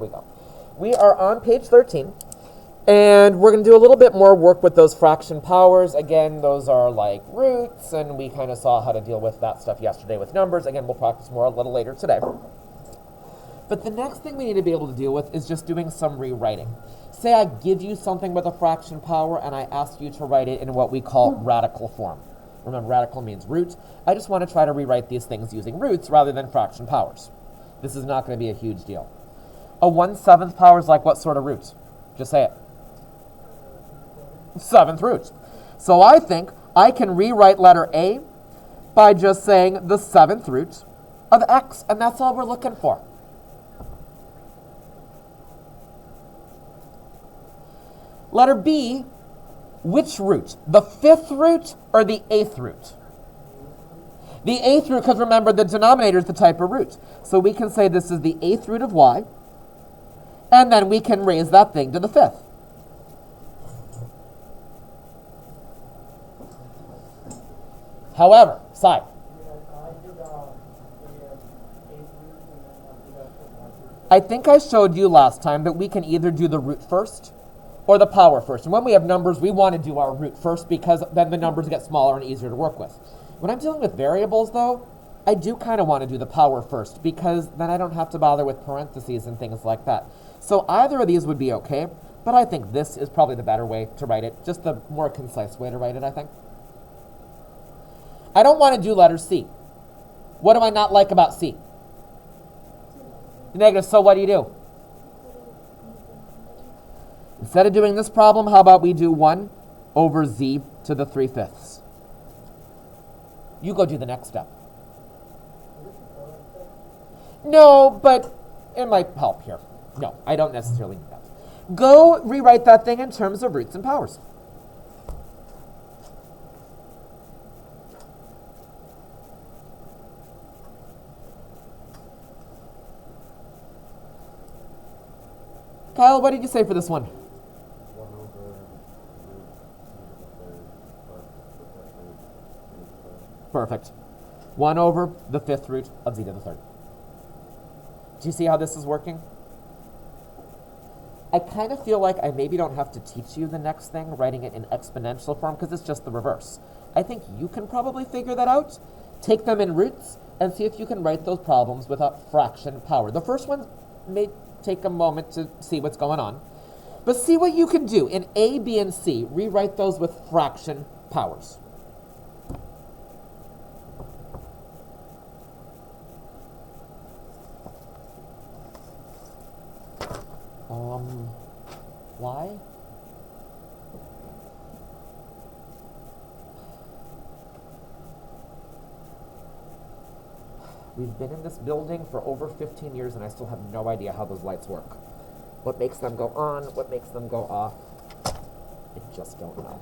we go. We are on page 13, and we're going to do a little bit more work with those fraction powers. Again, those are like roots, and we kind of saw how to deal with that stuff yesterday with numbers. Again, we'll practice more a little later today. But the next thing we need to be able to deal with is just doing some rewriting. Say I give you something with a fraction power, and I ask you to write it in what we call radical form. Remember, radical means root. I just want to try to rewrite these things using roots rather than fraction powers. This is not going to be a huge deal. A 1/7 power is like what sort of root? Just say it. 7th root. So I think I can rewrite letter A by just saying the 7th root of x, and that's all we're looking for. Letter B, which root? The 5th root or the 8th root? The 8th root, because remember the denominator is the type of root. So we can say this is the 8th root of y, and then we can raise that thing to the 5th. However, side. I think I showed you last time that we can either do the root first or the power first. And when we have numbers, we want to do our root first because then the numbers get smaller and easier to work with. When I'm dealing with variables, though, I do kind of want to do the power first because then I don't have to bother with parentheses and things like that. So either of these would be okay, but I think this is probably the better way to write it, just the more concise way to write it, I think. I don't want to do letter C. What do I not like about C? Negative, so what do? Instead of doing this problem, how about we do 1 over z to the 3/5? You go do the next step. No, but it might help here. No, I don't necessarily need that. Go rewrite that thing in terms of roots and powers. Kyle, what did you say for this one? 1 over root Perfect. 1 over the 5th root of z to the 3rd. Do you see how this is working? I kind of feel like I maybe don't have to teach you the next thing, writing it in exponential form, because it's just the reverse. I think you can probably figure that out. Take them in roots and see if you can write those problems without fraction power. The first one may take a moment to see what's going on. But see what you can do. In A, B, and C, rewrite those with fraction powers. Why? We've been in this building for over 15 years and I still have no idea how those lights work. What makes them go on? What makes them go off? I just don't know.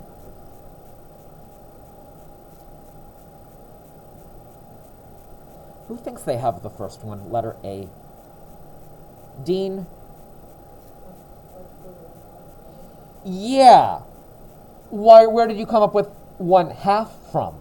Who thinks they have the first one? Letter A. Dean? Yeah. Why? Where did you come up with 1/2 from?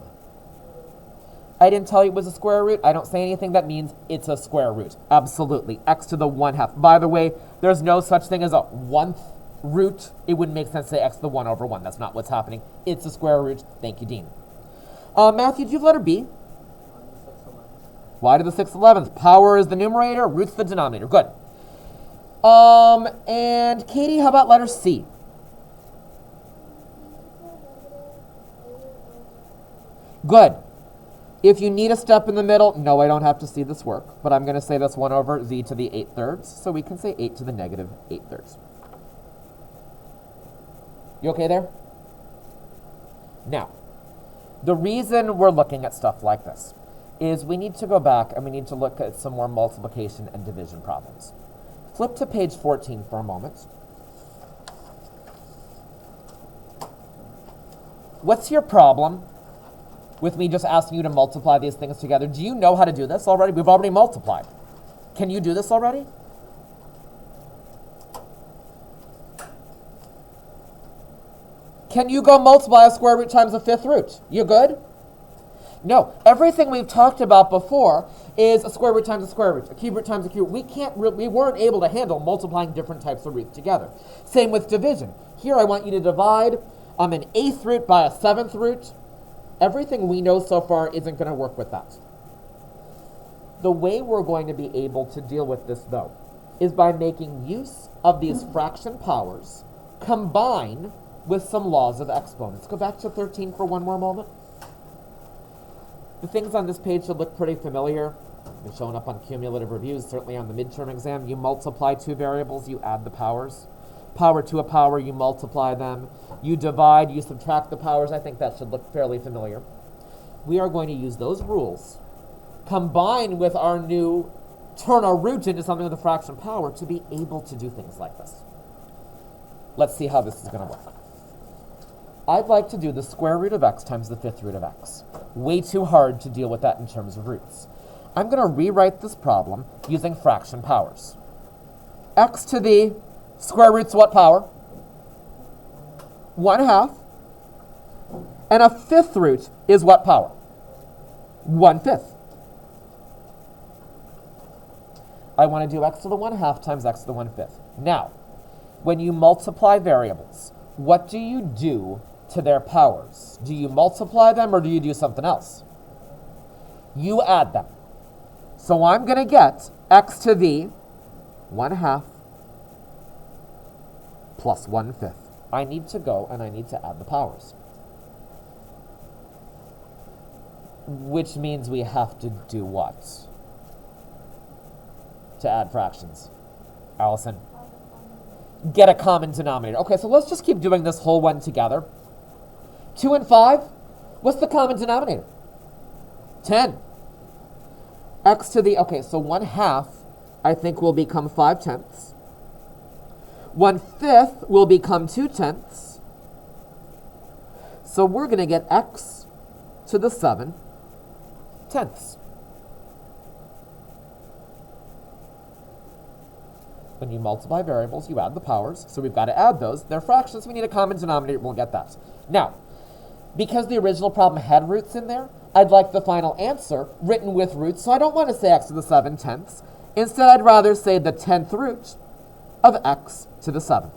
I didn't tell you it was a square root. I don't say anything that means it's a square root. Absolutely. X to the 1/2. By the way, there's no such thing as a 1th root. It wouldn't make sense to say x to the 1 over 1. That's not what's happening. It's a square root. Thank you, Dean. Matthew, do you have letter B? Y to the 6/11th. Power is the numerator, root's the denominator. Good. And Katie, how about letter C? Good. If you need a step in the middle, no, I don't have to see this work, but I'm going to say that's 1 over z to the 8/3, so we can say 8 to the negative 8/3. You okay there? Now, the reason we're looking at stuff like this is we need to go back and we need to look at some more multiplication and division problems. Flip to page 14 for a moment. What's your problem with me just asking you to multiply these things together? Do you know how to do this already? We've already multiplied. Can you do this already? Can you go multiply a square root times a 5th root? You good? No. Everything we've talked about before is a square root times a square root, a cube root times a cube. We weren't able to handle multiplying different types of roots together. Same with division. Here I want you to divide an eighth root by a seventh root. Everything we know so far isn't going to work with that. The way we're going to be able to deal with this, though, is by making use of these fraction powers combined with some laws of exponents. Go back to 13 for one more moment. The things on this page should look pretty familiar. They're showing up on cumulative reviews, certainly on the midterm exam. You multiply two variables, you add the powers. Power to a power, you multiply them. You divide, you subtract the powers. I think that should look fairly familiar. We are going to use those rules combined with our new turn a root into something with a fraction power to be able to do things like this. Let's see how this is going to work. I'd like to do the square root of x times the fifth root of x. Way too hard to deal with that in terms of roots. I'm going to rewrite this problem using fraction powers. X to the square root's what power? 1/2. And a fifth root is what power? 1/5. I want to do x to the 1/2 times x to the 1/5. Now, when you multiply variables, what do you do to their powers? Do you multiply them or do you do something else? You add them. So I'm going to get x to the 1/2 plus 1/5. I need to go and I need to add the powers. Which means we have to do what? To add fractions. Allison? Get a common denominator. Okay, so let's just keep doing this whole one together. 2 and 5, what's the common denominator? 10. X to the, okay, so 1/2, I think will become 5/10. 1/5 will become 2/10. So we're going to get x to the 7/10. When you multiply variables, you add the powers, so we've got to add those. They're fractions, we need a common denominator, we'll get that. Now, because the original problem had roots in there, I'd like the final answer written with roots, so I don't want to say x to the 7/10. Instead, I'd rather say the 10th root of x to the 7th.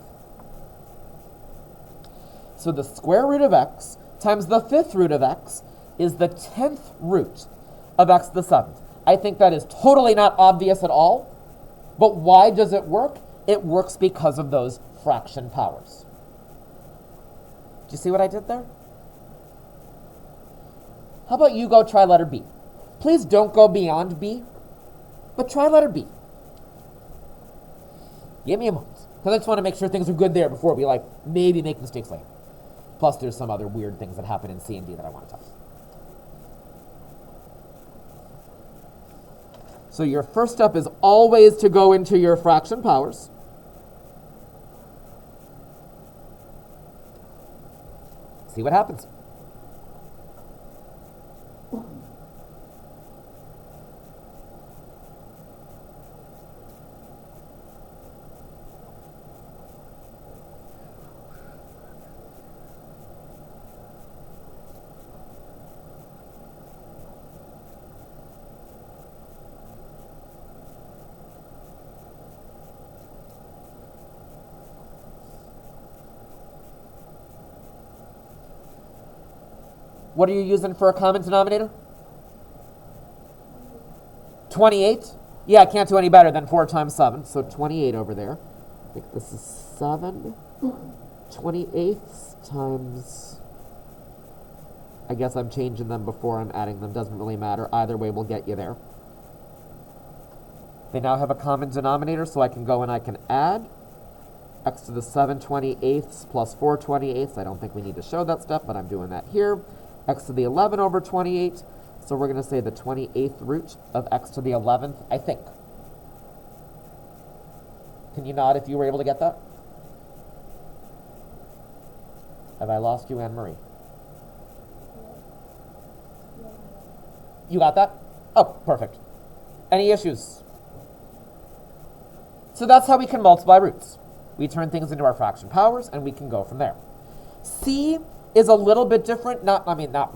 So the square root of x times the 5th root of x is the 10th root of x to the 7th. I think that is totally not obvious at all. But why does it work? It works because of those fraction powers. Do you see what I did there? How about you go try letter B? Please don't go beyond B, but try letter B. Give me a moment, because I just want to make sure things are good there before we maybe make mistakes later. Plus there's some other weird things that happen in C and D that I want to tell you. So your first step is always to go into your fraction powers. See what happens. What are you using for a common denominator? 28? Yeah, I can't do any better than 4 times 7, so 28 over there. I think this is 7. 28ths times... I guess I'm changing them before I'm adding them. Doesn't really matter. Either way will get you there. They now have a common denominator, so I can go and I can add x to the 7/28 plus 4/28. I don't think we need to show that stuff, but I'm doing that here. X to the 11 over 28. So we're going to say the 28th root of x to the 11th, I think. Can you nod if you were able to get that? Have I lost you, Anne-Marie? You got that? Oh, perfect. Any issues? So that's how we can multiply roots. We turn things into our fraction powers, and we can go from there. C is a little bit different. Not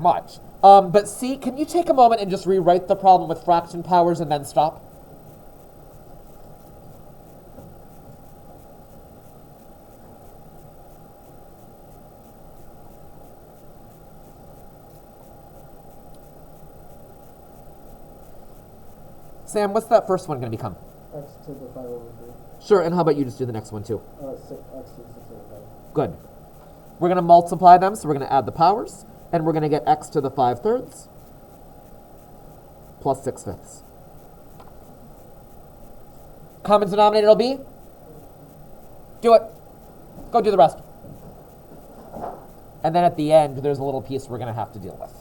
much. But C, can you take a moment and just rewrite the problem with fraction powers and then stop? Sam, what's that first one going to become? X to the 5 over 3. Sure, and how about you just do the next one too? X to the 6 over 5. Good. We're going to multiply them, so we're going to add the powers, and we're going to get x to the 5/3 plus 6/5. Common denominator will be? Do it. Go do the rest. And then at the end, there's a little piece we're going to have to deal with.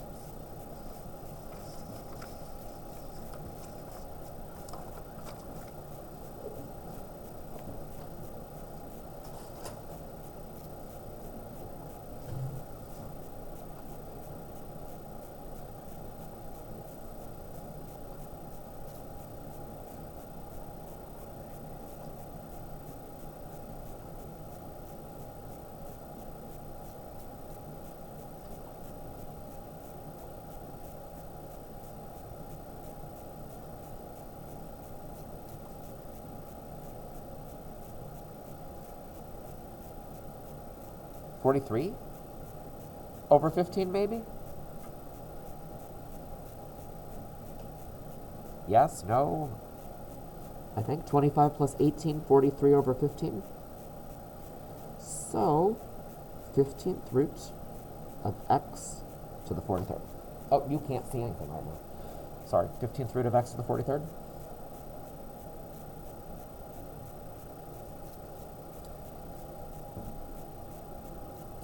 Over 15, maybe? Yes, no? I think 25 plus 18, 43 over 15. So, 15th root of x to the 43rd. Oh, you can't see anything right now. Sorry, 15th root of x to the 43rd.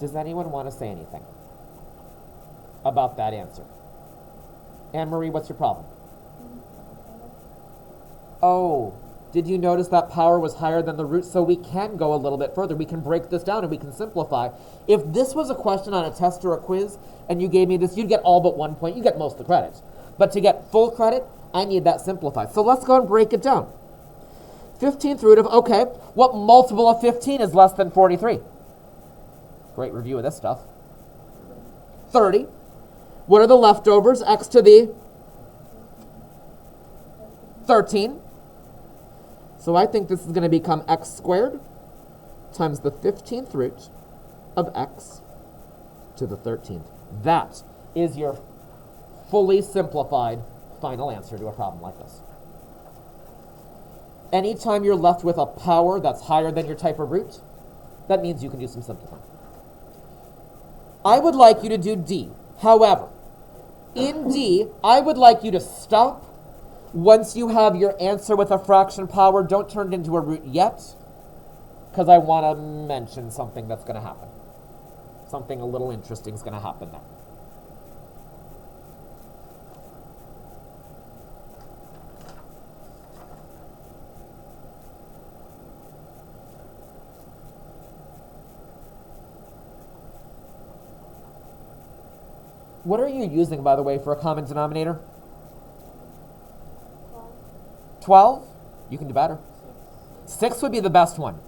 Does anyone want to say anything about that answer? Anne-Marie, what's your problem? Oh, did you notice that power was higher than the root? So we can go a little bit further. We can break this down and we can simplify. If this was a question on a test or a quiz and you gave me this, you'd get all but 1 point. You get most of the credit. But to get full credit, I need that simplified. So let's go and break it down. 15th root of, okay, what multiple of 15 is less than 43? Great review of this stuff. 30. What are the leftovers? X to the 13. So I think this is going to become x squared times the 15th root of x to the 13th. That is your fully simplified final answer to a problem like this. Anytime you're left with a power that's higher than your type of root, that means you can do some simplifying. I would like you to do D. However, in D, I would like you to stop once you have your answer with a fraction power. Don't turn it into a root yet, because I want to mention something that's going to happen. Something a little interesting is going to happen there. What are you using, by the way, for a common denominator? 12? You can do better. 6 would be the best one.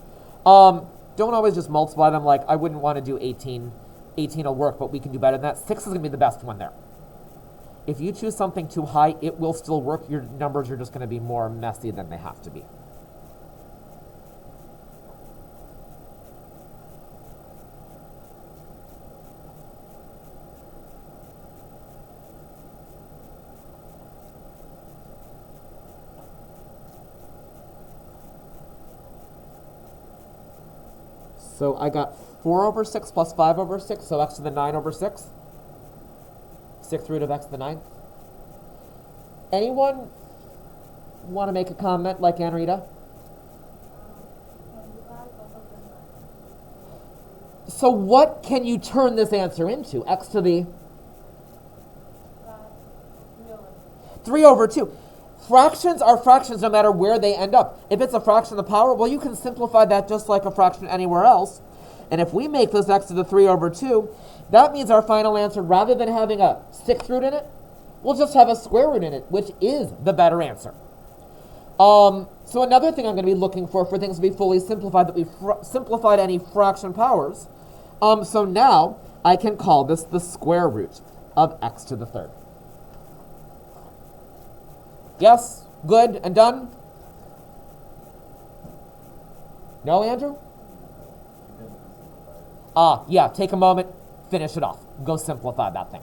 Don't always just multiply them. Like, I wouldn't want to do 18. 18 will work, but we can do better than that. 6 is going to be the best one there. If you choose something too high, it will still work. Your numbers are just going to be more messy than they have to be. So I got 4 over 6 plus 5 over 6, so x to the 9 over 6. 6th root of x to the 9th. Anyone want to make a comment like Ann Rita? So what can you turn this answer into? X to the 3 over 2. Fractions are fractions no matter where they end up. If it's a fraction of the power, well, you can simplify that just like a fraction anywhere else. And if we make this x to the 3 over 2, that means our final answer, rather than having a 6th root in it, we'll just have a square root in it, which is the better answer. So another thing I'm going to be looking for things to be fully simplified, that we've simplified any fraction powers. So now I can call this the square root of x to the third. Yes? Good and done? No, Andrew? Yeah, take a moment, finish it off. Go simplify that thing.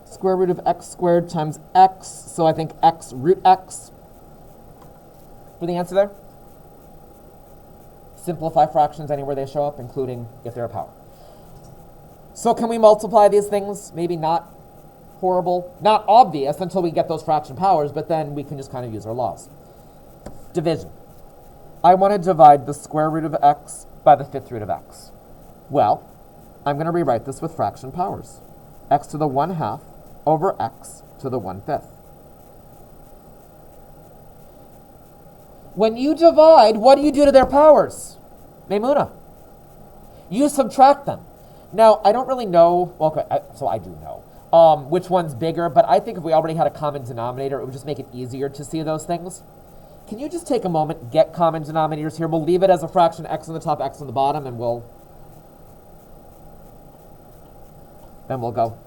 Square root of x squared times x, so I think x root x for the answer there. Simplify fractions anywhere they show up, including if they're a power. So can we multiply these things? Maybe not horrible, not obvious until we get those fraction powers, but then we can just kind of use our laws. Division. I want to divide the square root of x by the fifth root of x. Well, I'm going to rewrite this with fraction powers. X to the 1/2 over x to the 1/5. When you divide, what do you do to their powers? Maimuna. You subtract them. Now, I don't really know, well, okay, so I do know which one's bigger, but I think if we already had a common denominator, it would just make it easier to see those things. Can you just take a moment, get common denominators here? We'll leave it as a fraction, x on the top, x on the bottom, and we'll go.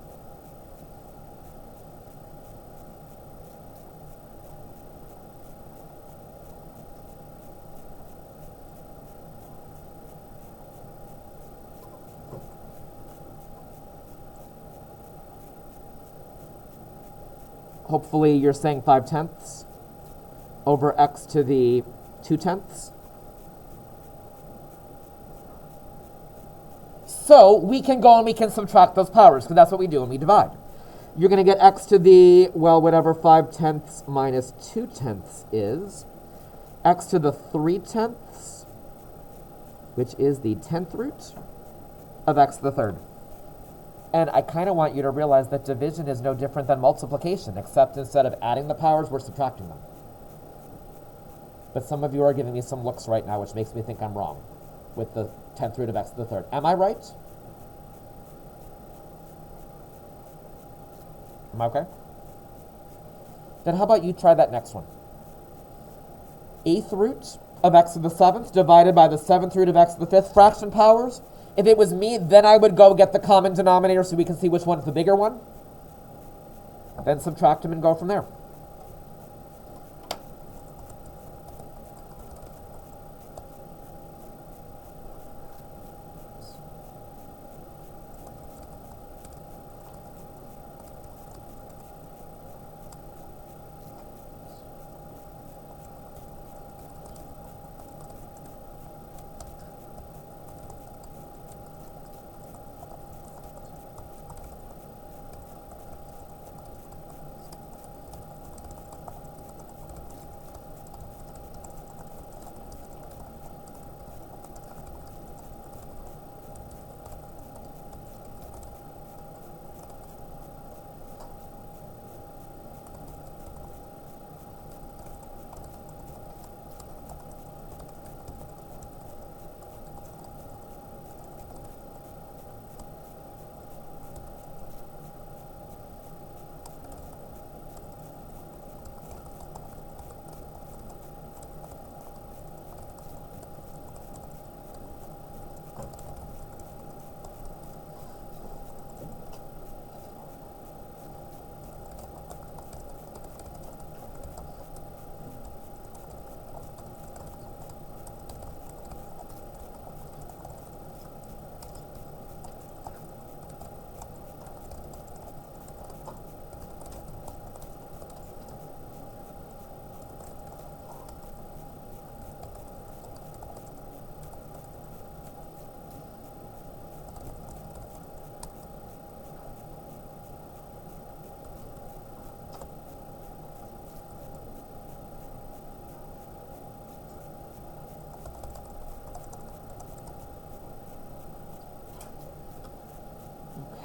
Hopefully you're saying 5/10 over x to the 2/10. So we can go and we can subtract those powers, because that's what we do when we divide. You're going to get x to the, well, whatever 5/10 minus 2/10 is, x to the 3/10, which is the 10th root of x to the third. And I kind of want you to realize that division is no different than multiplication, except instead of adding the powers, we're subtracting them. But some of you are giving me some looks right now, which makes me think I'm wrong with the 10th root of x to the third. Am I right? Am I okay? Then how about you try that next one? 8th root of x to the 7th divided by the 7th root of x to the 5th, fraction powers. If it was me, then I would go get the common denominator so we can see which one's the bigger one. Then subtract them and go from there.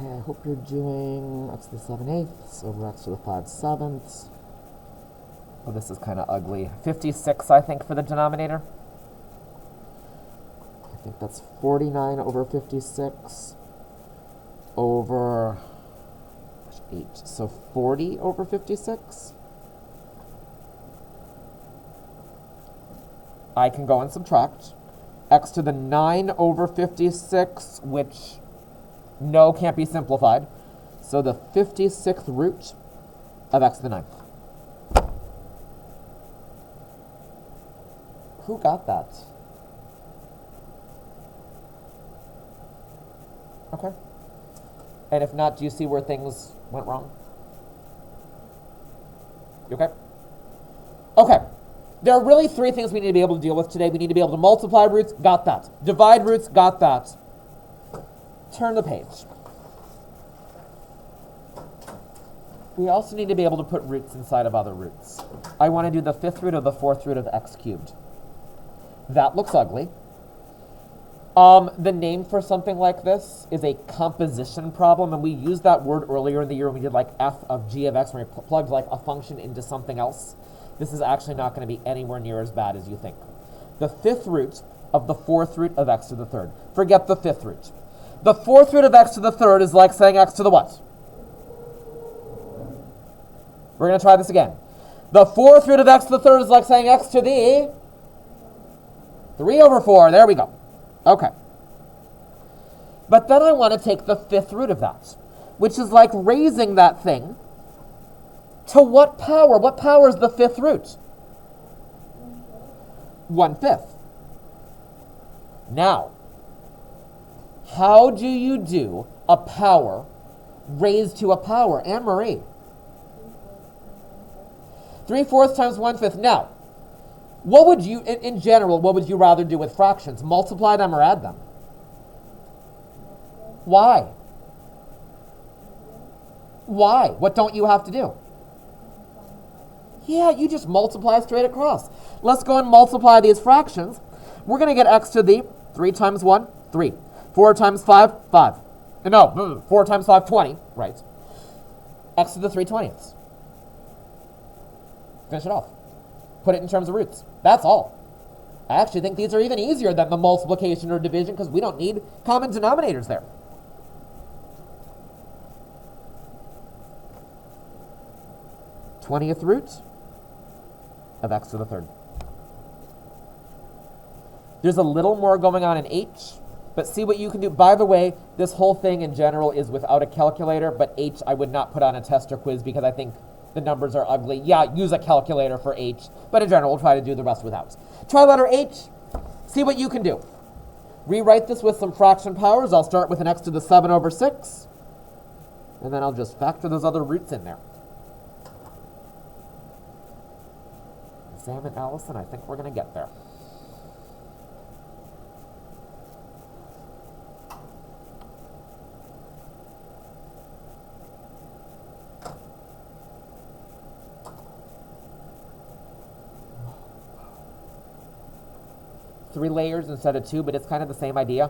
Okay, I hope you're doing x to the 7/8 over x to the 5/7. Oh, this is kind of ugly. 56, I think, for the denominator. I think that's 49 over 56 over 8. So 40 over 56. I can go and subtract. X to the 9 over 56, which no can't be simplified. So the 56th root of x to the 9th. Who got that? Okay. And if not, do you see where things went wrong? You okay? Okay. There are really three things we need to be able to deal with today. We need to be able to multiply roots, got that. Divide roots, got that. Turn the page. We also need to be able to put roots inside of other roots. I want to do the 5th root of the 4th root of x cubed. That looks ugly. The name for something like this is a composition problem, and we used that word earlier in the year when we did like f of g of x, when we plugged like a function into something else. This is actually not going to be anywhere near as bad as you think. The 5th root of the 4th root of x to the 3rd. Forget the 5th root. The 4th root of x to the 3rd is like saying x to the what? We're going to try this again. The 4th root of x to the 3rd is like saying x to the 3 over 4. There we go. Okay. But then I want to take the 5th root of that, which is like raising that thing to what power? What power is the 5th root? 1/5. Now, how do you do a power raised to a power? Anne-Marie. 3/4 times 1/5. Now, what would you, in general, what would you rather do with fractions? Multiply them or add them? Why? Why? What don't you have to do? Yeah, you just multiply straight across. Let's go and multiply these fractions. We're going to get x to the 3 times 1, 3. 4 times 5, 5. No, 4 times 5, 20. Right. X to the 3/20. Finish it off. Put it in terms of roots. That's all. I actually think these are even easier than the multiplication or division because we don't need common denominators there. Twentieth root of x to the 3rd. There's a little more going on in h, but see what you can do. By the way, this whole thing in general is without a calculator, but h I would not put on a test or quiz because I think the numbers are ugly. Yeah, use a calculator for h, but in general, we'll try to do the rest without. Try letter h. See what you can do. Rewrite this with some fraction powers. I'll start with an x to the 7 over 6, and then I'll just factor those other roots in there. Sam and Allison, I think we're going to get there. Three layers instead of 2, but it's kind of the same idea.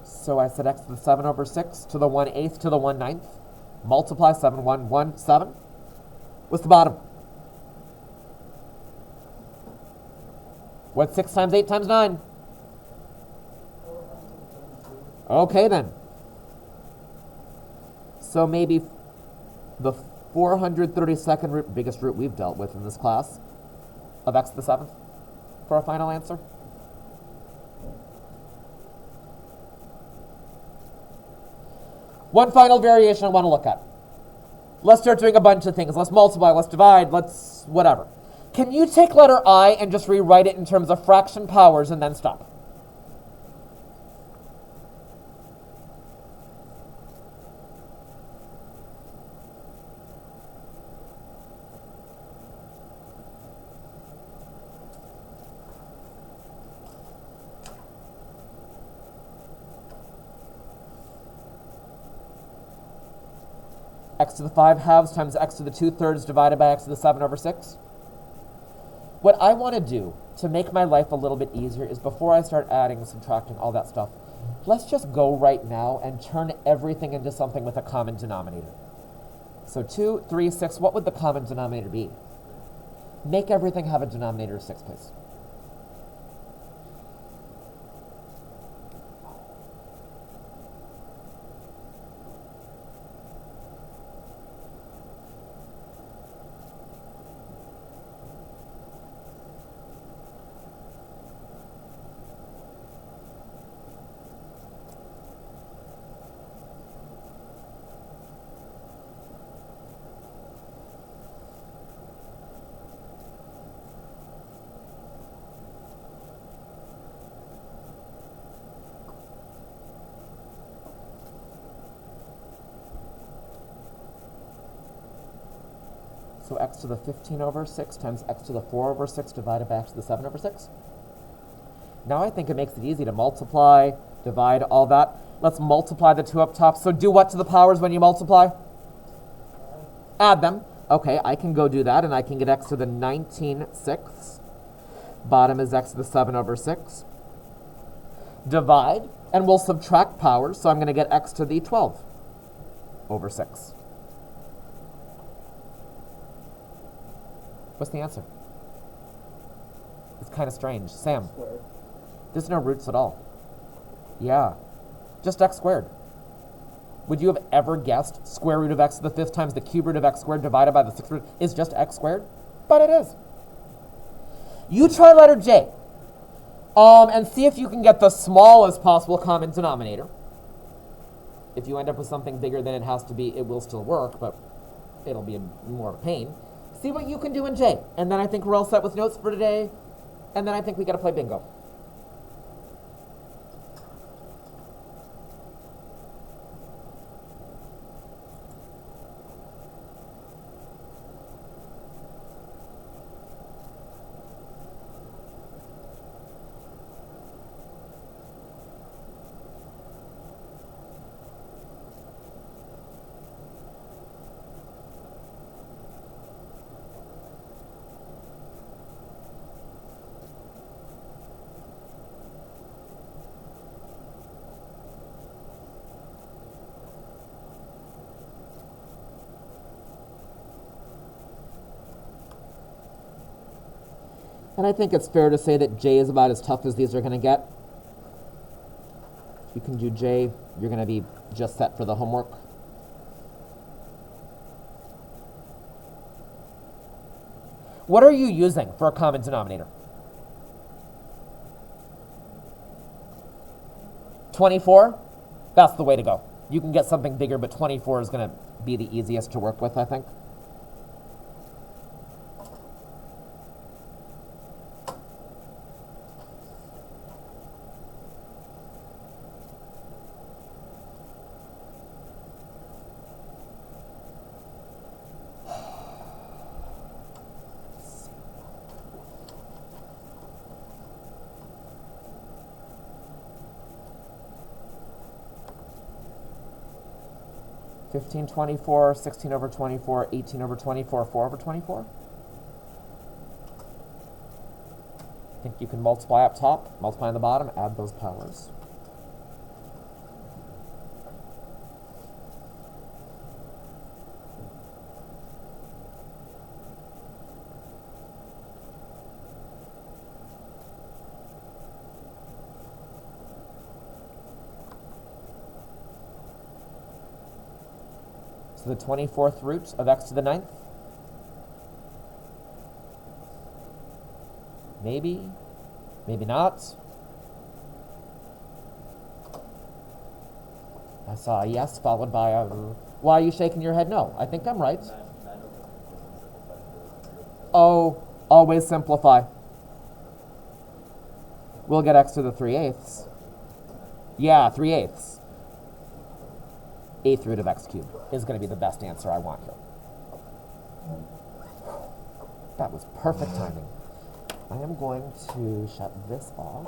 So I said x to the 7 over 6 to the 1/8 to the 1/9. Multiply 7, 1, 1, 7. What's the bottom? What's 6 times 8 times 9? Okay then. So maybe the 432nd root, biggest root we've dealt with in this class, of x to the 7th for our final answer. One final variation I want to look at. Let's start doing a bunch of things. Let's multiply, let's divide, let's whatever. Can you take letter I and just rewrite it in terms of fraction powers and then stop? X to the 5 halves times x to the 2/3 divided by x to the 7 over 6. What I want to do to make my life a little bit easier is before I start adding, subtracting, all that stuff, let's just go right now and turn everything into something with a common denominator. So 2, 3, 6, what would the common denominator be? Make everything have a denominator of 6, please. So x to the 15 over 6 times x to the 4 over 6 divided by x to the 7 over 6. Now I think it makes it easy to multiply, divide, all that. Let's multiply the 2 up top. So do what to the powers when you multiply? Add them. Okay, I can go do that, and I can get x to the 19 sixths. Bottom is x to the 7 over 6. Divide, and we'll subtract powers, so I'm going to get x to the 12 over 6. What's the answer? It's kind of strange. Sam? Squared. There's no roots at all. Yeah. Just x squared. Would you have ever guessed square root of x to the 5th times the cube root of x squared divided by the 6th root is just x squared? But it is. You try letter J. And see if you can get the smallest possible common denominator. If you end up with something bigger than it has to be, it will still work, but it'll be more of a pain. See what you can do in J. And then I think we're all set with notes for today. And then I think we got to play bingo. And I think it's fair to say that J is about as tough as these are going to get. If you can do J, you're going to be just set for the homework. What are you using for a common denominator? 24? That's the way to go. You can get something bigger, but 24 is going to be the easiest to work with, I think. (15, 24, 16 over 24, 18 over 24, 4 over 24. I think you can multiply up top, multiply on the bottom, add those powers. The 24th root of x to the 9th? Maybe, maybe not. I saw a yes followed by a... Why are you shaking your head? No, I think I'm right. Oh, always simplify. We'll get x to the 3/8. Yeah, 3/8. 8th root of x cubed is going to be the best answer I want here. That was perfect timing. I am going to shut this off.